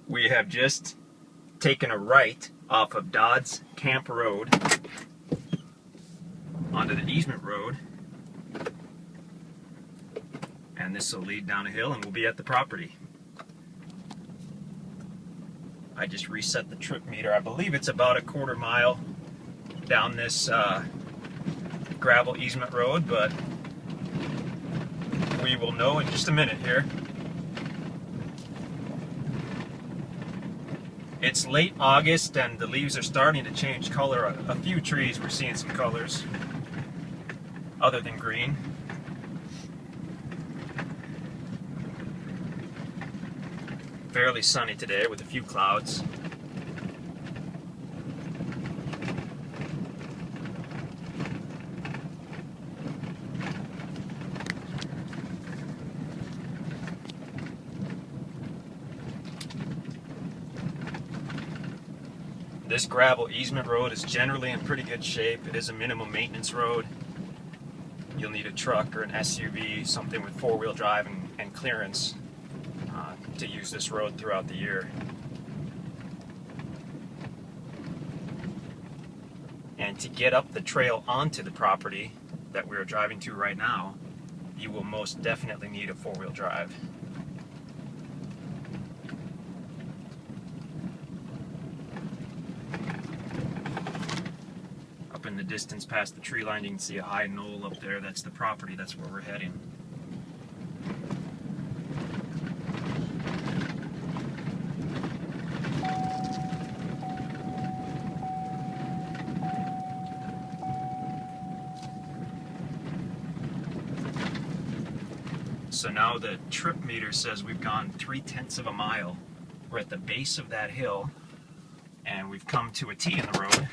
We have just taken a right off of Dodd's Camp Road onto the easement road, and this will lead down a hill and we'll be at the property. I just reset the trip meter. I believe it's about a quarter mile down this gravel easement road, but we will know in just a minute here. It's late August and the leaves are starting to change color. A few trees we're seeing some colors other than green. Fairly sunny today with a few clouds. This gravel easement road is generally in pretty good shape. It is a minimum maintenance road. You'll need a truck or an SUV, something with four-wheel drive and clearance to use this road throughout the year. And to get up the trail onto the property that we're driving to right now, you will most definitely need a four-wheel drive. Up in the distance past the tree line, you can see a high knoll up there. That's the property. That's where we're heading. So now the trip meter says we've gone 3/10 of a mile. We're at the base of that hill, and we've come to a T in the road,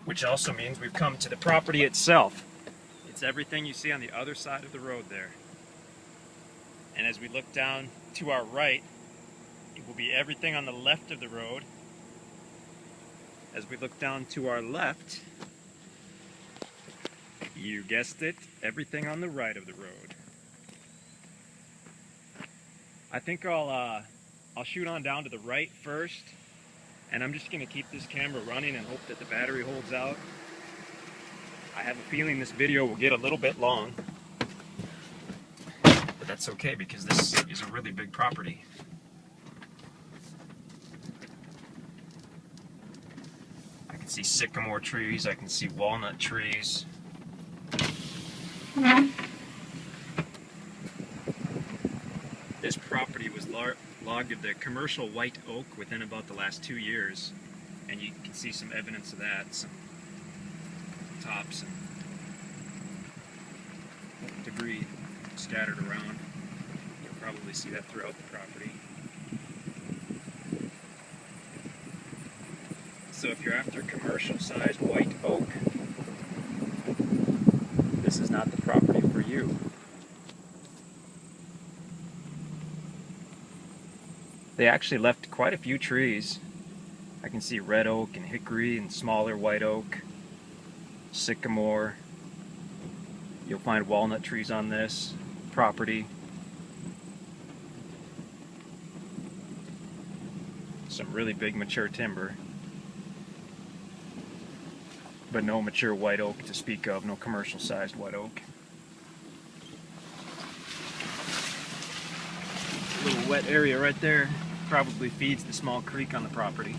which also means we've come to the property itself. It's everything you see on the other side of the road there. And as we look down to our right, it will be everything on the left of the road. As we look down to our left, you guessed it, everything on the right of the road. I think I'll shoot on down to the right first, and I'm just going to keep this camera running and hope that the battery holds out. I have a feeling this video will get a little bit long, but that's okay because this is a really big property. I can see sycamore trees, I can see walnut trees. This property was logged of the commercial white oak within about the last 2 years, and you can see some evidence of that, some tops and debris scattered around. You'll probably see that throughout the property. So if you're after commercial-sized white oak, this is not the property for you. They actually left quite a few trees. I can see red oak and hickory and smaller white oak, sycamore. You'll find walnut trees on this property. Some really big mature timber, but no mature white oak to speak of, no commercial sized white oak. A little wet area right there, probably feeds the small creek on the property.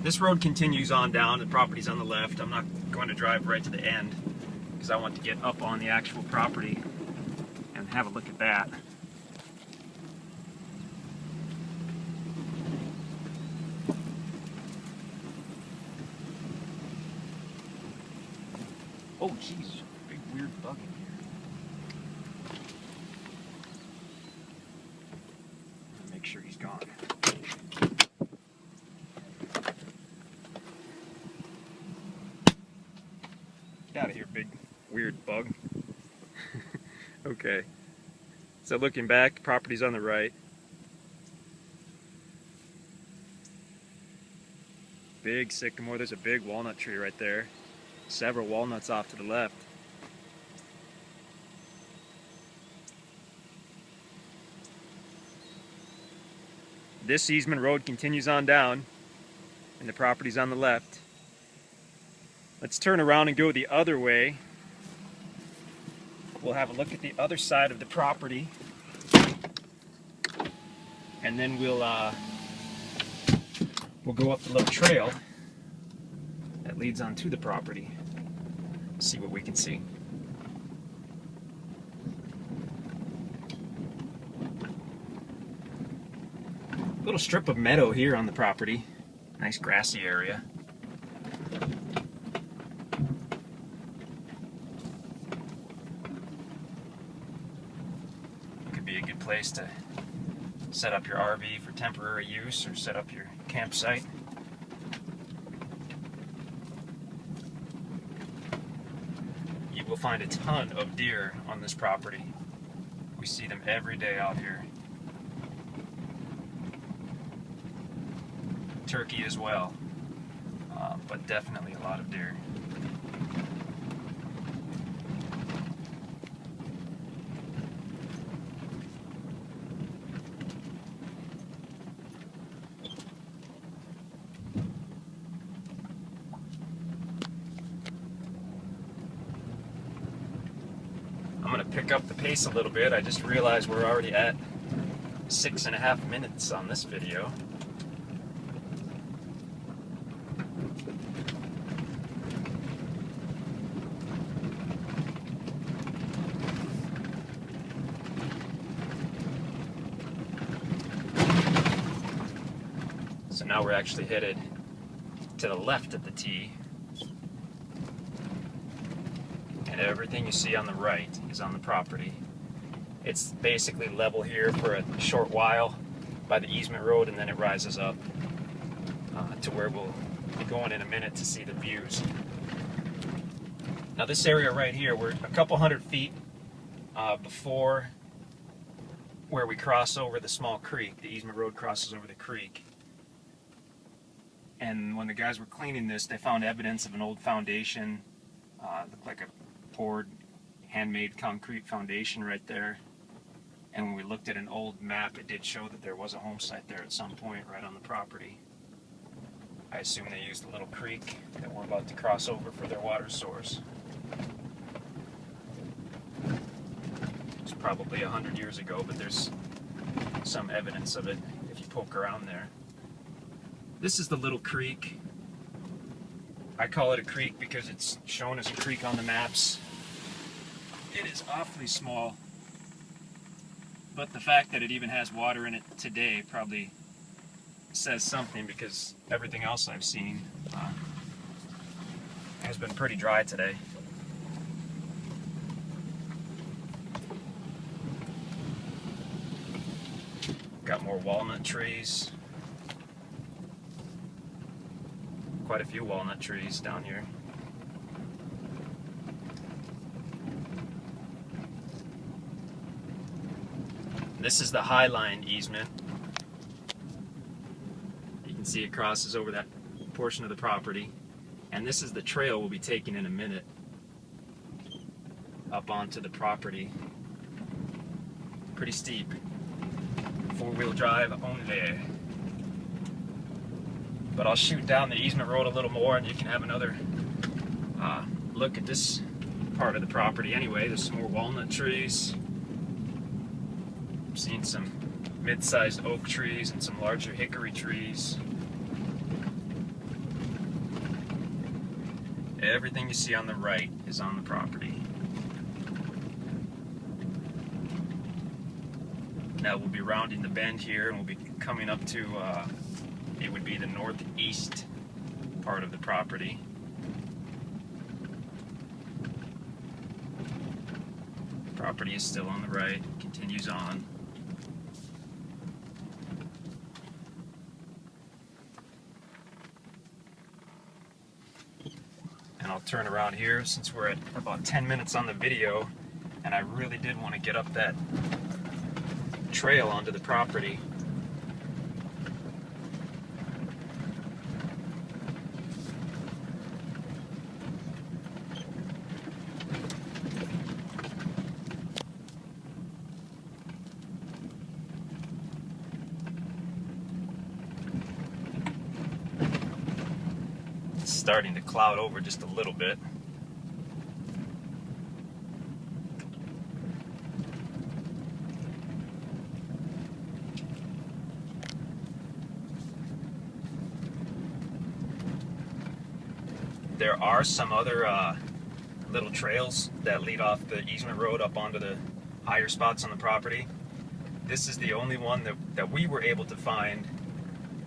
This road continues on down, the property's on the left. I'm not going to drive right to the end because I want to get up on the actual property and have a look at that. Oh jeez, big weird bug in here. Make sure he's gone. Get out of here, big weird bug. Okay, so looking back, property's on the right. Big sycamore, there's a big walnut tree right there. Several walnuts off to the left. This easement road continues on down, and the property's on the left. Let's turn around and go the other way. We'll have a look at the other side of the property, and then we'll go up the little trail that leads onto the property. See what we can see. Little strip of meadow here on the property. Nice grassy area. Could be a good place to set up your RV for temporary use or set up your campsite. You will find a ton of deer on this property. We see them every day out here. Turkey as well, but definitely a lot of deer. I'm going to pick up the pace a little bit. I just realized we're already at 6.5 minutes on this video. So now we're actually headed to the left of the T, and everything you see on the right is on the property. It's basically level here for a short while by the easement road, and then it rises up to where we'll be going in a minute to see the views. Now this area right here, we're a couple hundred feet before where we cross over the small creek. The easement road crosses over the creek. And when the guys were cleaning this, they found evidence of an old foundation. Looked like a poured, handmade concrete foundation right there. And when we looked at an old map, it did show that there was a home site there at some point right on the property. I assume they used a little creek that we're about to cross over for their water source. It's probably 100 years ago, but there's some evidence of it if you poke around there. This is the little creek. I call it a creek because it's shown as a creek on the maps. It is awfully small, but the fact that it even has water in it today probably says something, because everything else I've seen has been pretty dry today. Got more walnut trees. Quite a few walnut trees down here. This is the Highline easement. You can see it crosses over that portion of the property. And this is the trail we'll be taking in a minute up onto the property. Pretty steep. Four-wheel drive only. But I'll shoot down the easement road a little more and you can have another look at this part of the property anyway. There's some more walnut trees. I'm seeing some mid-sized oak trees and some larger hickory trees. Everything you see on the right is on the property. Now we'll be rounding the bend here and we'll be coming up to it would be the northeast part of the property. Property is still on the right, continues on. And I'll turn around here since we're at about 10 minutes on the video, and I really did want to get up that trail onto the property. starting to cloud over just a little bit. There are some other little trails that lead off the easement road up onto the higher spots on the property. This is the only one that we were able to find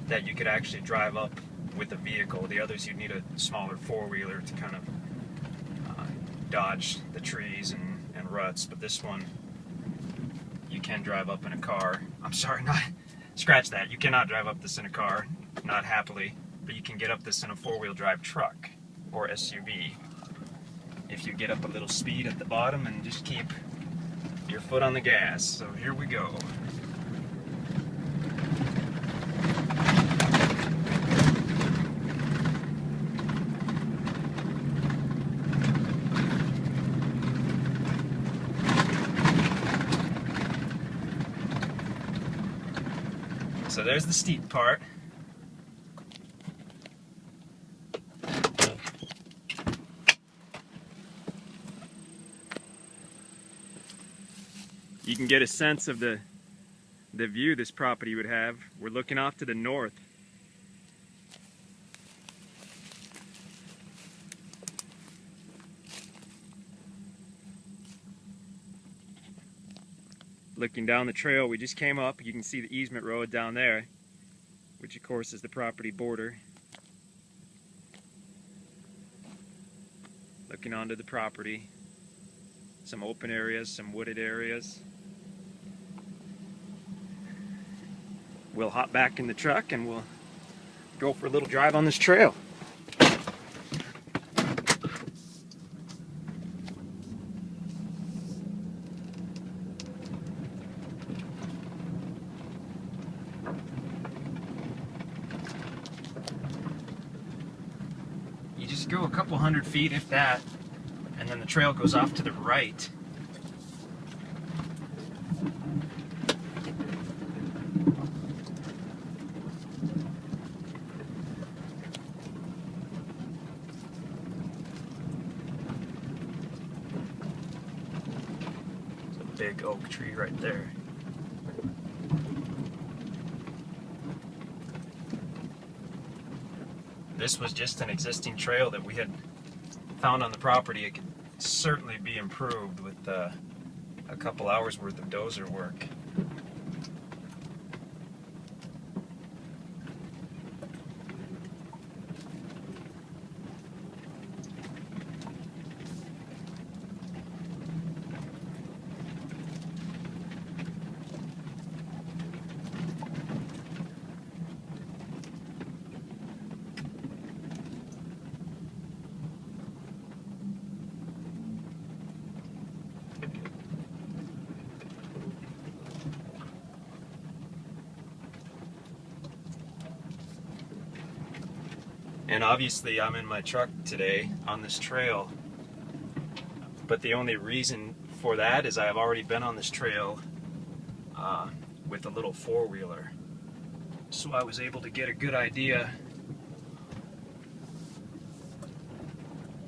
that you could actually drive up with a vehicle. The others, you'd need a smaller four-wheeler to kind of dodge the trees and ruts, but this one you can drive up in a car. I'm sorry, not scratch that. You cannot drive up this in a car, not happily, but you can get up this in a four-wheel drive truck or SUV if you get up a little speed at the bottom and just keep your foot on the gas. So here we go. So there's the steep part. You can get a sense of the view this property would have. We're looking off to the north. Looking down the trail we just came up, you can see the easement road down there, which of course is the property border. Looking onto the property, some open areas, some wooded areas. We'll hop back in the truck and we'll go for a little drive on this trail. You just go a couple hundred feet, if that, and then the trail goes off to the right. There's a big oak tree right there. This was just an existing trail that we had found on the property. It could certainly be improved with a couple hours worth of dozer work. And obviously I'm in my truck today on this trail, but the only reason for that is I've already been on this trail with a little four-wheeler. So I was able to get a good idea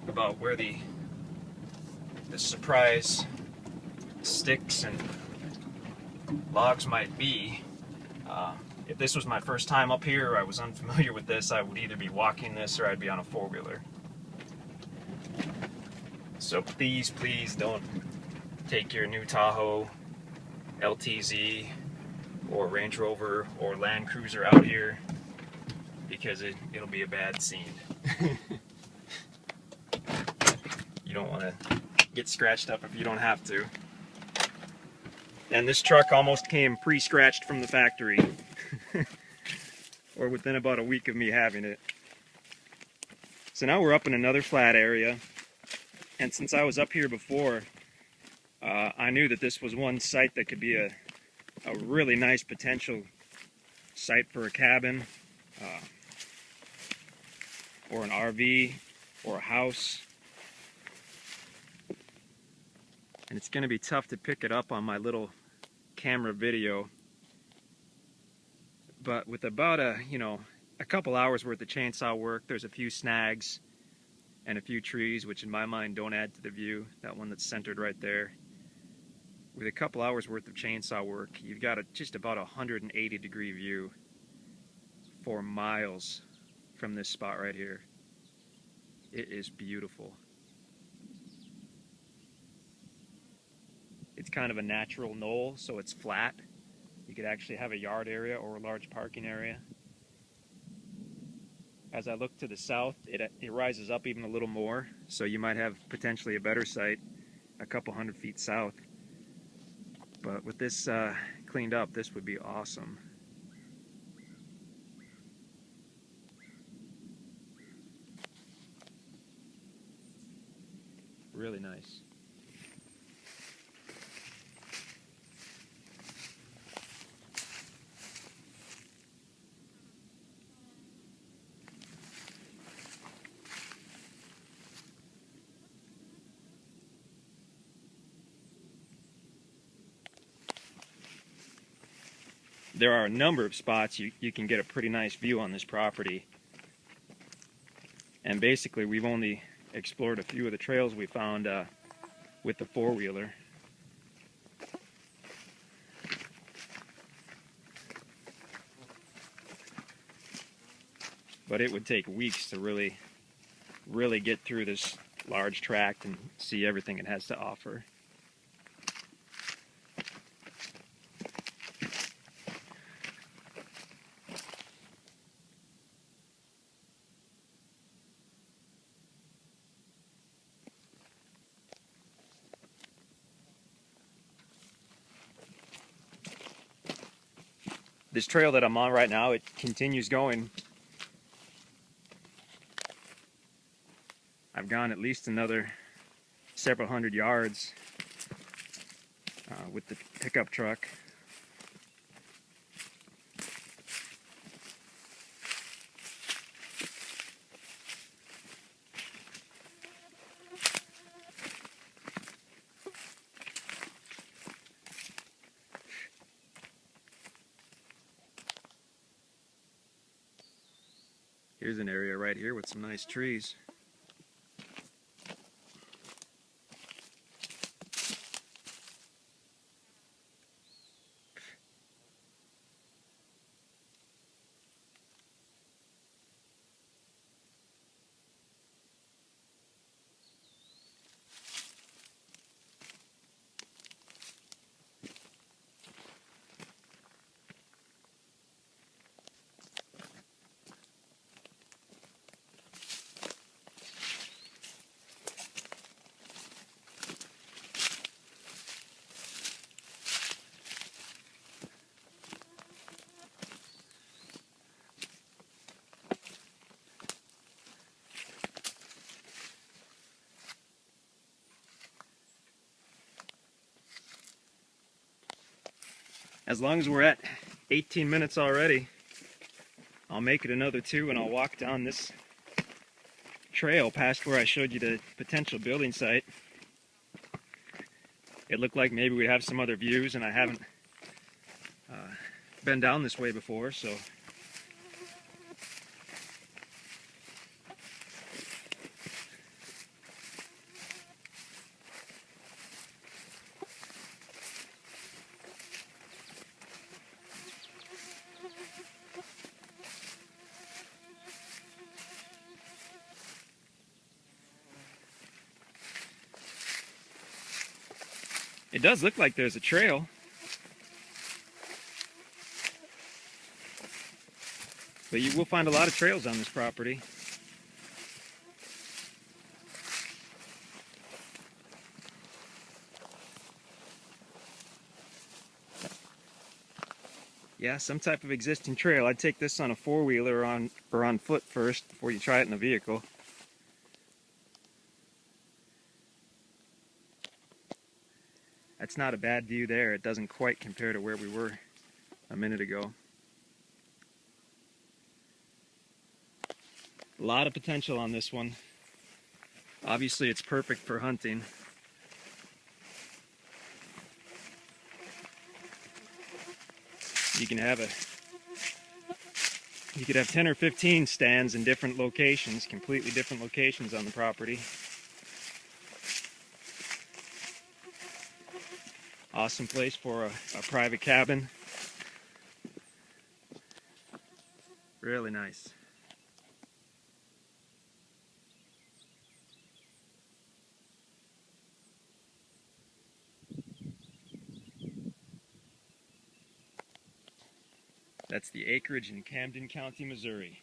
about where the surprise sticks and logs might be. If this was my first time up here, or I was unfamiliar with this, I would either be walking this or I'd be on a four-wheeler. So please, please don't take your new Tahoe, LTZ, or Range Rover, or Land Cruiser out here, because it'll be a bad scene. You don't want to get scratched up if you don't have to. And this truck almost came pre-scratched from the factory. Or within about a week of me having it. So now we're up in another flat area, and since I was up here before, I knew that this was one site that could be a really nice potential site for a cabin, or an RV, or a house. And it's going to be tough to pick it up on my little camera video. But with about a, a couple hours worth of chainsaw work. There's a few snags and a few trees, which in my mind don't add to the view. That one that's centered right there. With a couple hours worth of chainsaw work, you've got just about a 180-degree view for miles from this spot right here. It is beautiful. It's kind of a natural knoll, so it's flat. You could actually have a yard area or a large parking area. As I look to the south, it rises up even a little more, so you might have potentially a better site a couple 100 feet south. But with this cleaned up, this would be awesome. Really nice. There are a number of spots you can get a pretty nice view on this property. And basically we've only explored a few of the trails we found with the four-wheeler. But it would take weeks to really get through this large tract and see everything it has to offer. This trail that I'm on right now, it continues going. I've gone at least another several hundred yards with the pickup truck. Here's an area right here with some nice trees. As long as we're at 18 minutes already, I'll make it another 2 and I'll walk down this trail past where I showed you the potential building site. It looked like maybe we'd have some other views, and I haven't been down this way before, so it does look like there's a trail. But you will find a lot of trails on this property. Yeah, some type of existing trail. I'd take this on a four-wheeler or on foot first before you try it in a vehicle. That's not a bad view there. It doesn't quite compare to where we were a minute ago. A lot of potential on this one. Obviously, it's perfect for hunting. You can have a You could have 10 or 15 stands in different locations, completely different locations on the property. Awesome place for a private cabin. Really nice. That's the acreage in Camden County, Missouri.